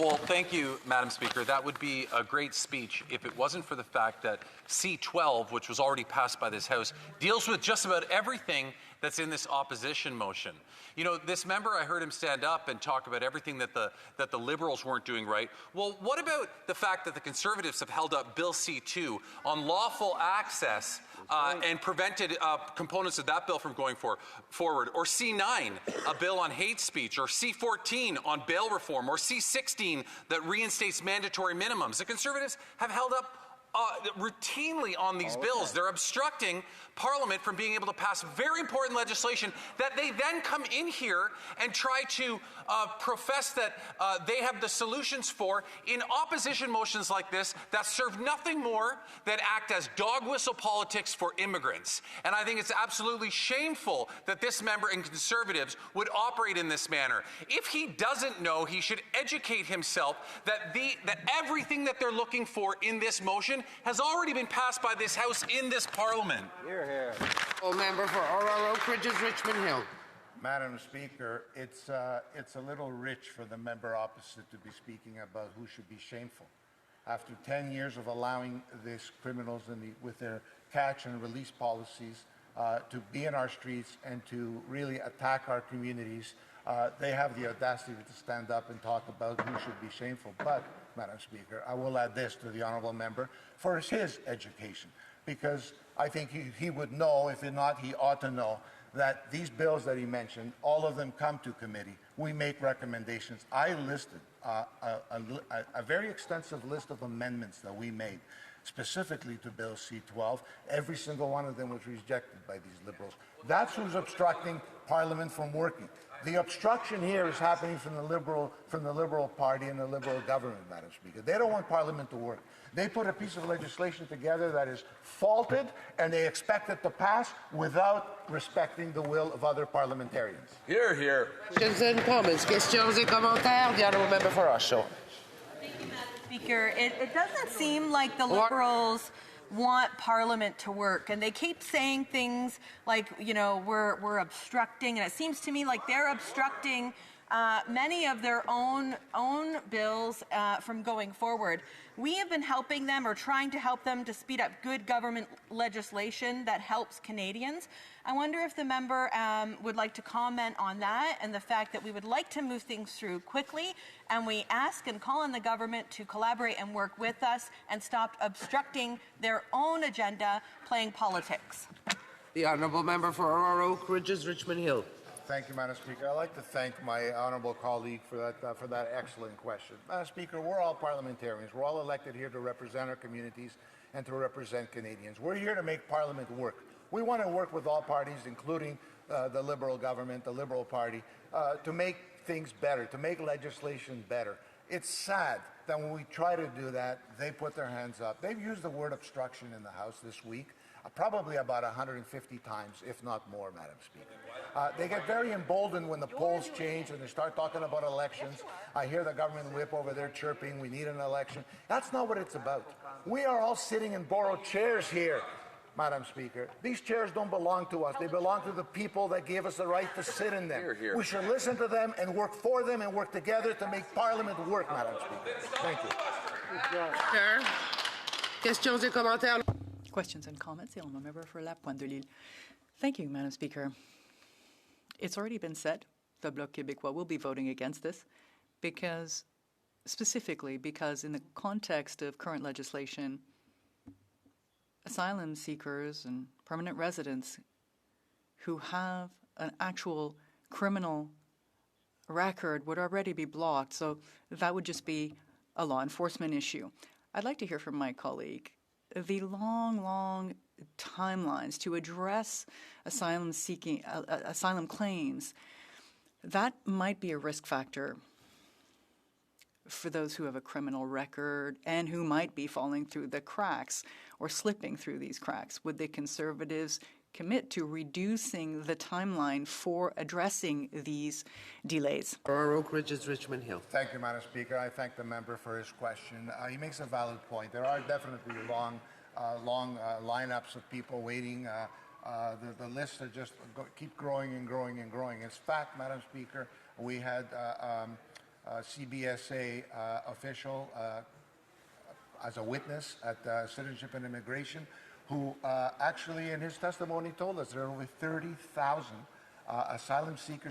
Well, thank you, Madam Speaker. That would be a great speech if it wasn't for the fact that C-12, which was already passed by this House, deals with just about everything that's in this opposition motion. You know, this member, I heard him stand up and talk about everything that the Liberals weren't doing right. Well, what about the fact that the Conservatives have held up Bill C-2 on lawful access and prevented components of that bill from going forward, or C-9, a bill on hate speech, or C-14 on bail reform, or C-16 that reinstates mandatory minimums? The Conservatives have held up routinely on these bills. They're obstructing Parliament from being able to pass very important legislation that they then come in here and try to profess that they have the solutions for in opposition motions like this that serve nothing more than act as dog whistle politics for immigrants. And I think it's absolutely shameful that this member and Conservatives would operate in this manner. If he doesn't know, he should educate himself that everything that they're looking for in this motion has already been passed by this House in this Parliament. Hear, hear. Member for Oak Ridges, Richmond Hill. Madam Speaker, it's a little rich for the member opposite to be speaking about who should be shameful. After 10 years of allowing these criminals with their catch and release policies to be in our streets and to really attack our communities, they have the audacity to stand up and talk about who should be shameful. But, Madam Speaker, I will add this to the honourable member for his education, because I think he would know, if not, he ought to know, that these bills that he mentioned, all of them come to committee. We make recommendations. I listed a very extensive list of amendments that we made specifically to Bill C-12. Every single one of them was rejected by these Liberals. That's who's obstructing Parliament from working. The obstruction here is happening from the Liberal Party and the Liberal government, Madam Speaker. They don't want Parliament to work. They put a piece of legislation together that is faulted, and they expect it to pass without respecting the will of other parliamentarians. Hear, hear. Questions and comments. Questions et commentaires. The honourable member for Oshawa. Thank you, Madam Speaker. It doesn't seem like the Liberals want Parliament to work, and they keep saying things like, you know, we're obstructing, and it seems to me like they're obstructing many of their own bills from going forward. We have been helping them, or trying to help them, to speed up good government legislation that helps Canadians. I wonder if the member would like to comment on that, and the fact that we would like to move things through quickly, and we ask and call on the government to collaborate and work with us and stop obstructing their own agenda, playing politics. The honourable member for Oak Ridges, Richmond Hill. Thank you, Madam Speaker. I'd like to thank my honourable colleague for that excellent question. Madam Speaker, we're all parliamentarians. We're all elected here to represent our communities and to represent Canadians. We're here to make Parliament work. We want to work with all parties, including the Liberal government, the Liberal Party, to make things better, to make legislation better. It's sad that when we try to do that, they put their hands up. They've used the word obstruction in the House this week, probably about 150 times, if not more, Madam Speaker. They get very emboldened when the polls change and they start talking about elections. I hear the government whip over there chirping, we need an election. That's not what it's about. We are all sitting in borrowed chairs here, Madam Speaker. These chairs don't belong to us. They belong to the people that gave us the right to sit in them. Hear, hear. We should listen to them and work for them and work together to make Parliament work, Madam Speaker. Thank you. Questions et commentaires. Questions and comments. The honourable member for La Pointe de l'Île. Thank you, Madam Speaker. It's already been said, the Bloc Québécois will be voting against this specifically because in the context of current legislation, asylum seekers and permanent residents who have an actual criminal record would already be blocked. So that would just be a law enforcement issue. I'd like to hear from my colleague the long timelines to address asylum claims. That might be a risk factor for those who have a criminal record and who might be falling through the cracks or slipping through these cracks. Would the Conservatives commit to reducing the timeline for addressing these delays? Oak Ridges, Richmond Hill. Thank you, Madam Speaker. I thank the member for his question. He makes a valid point. There are definitely long lineups of people waiting. The lists are just keep growing and growing and growing. In fact, Madam Speaker, we had CBSA official as a witness at Citizenship and Immigration, who actually in his testimony told us there are over 30,000 asylum seekers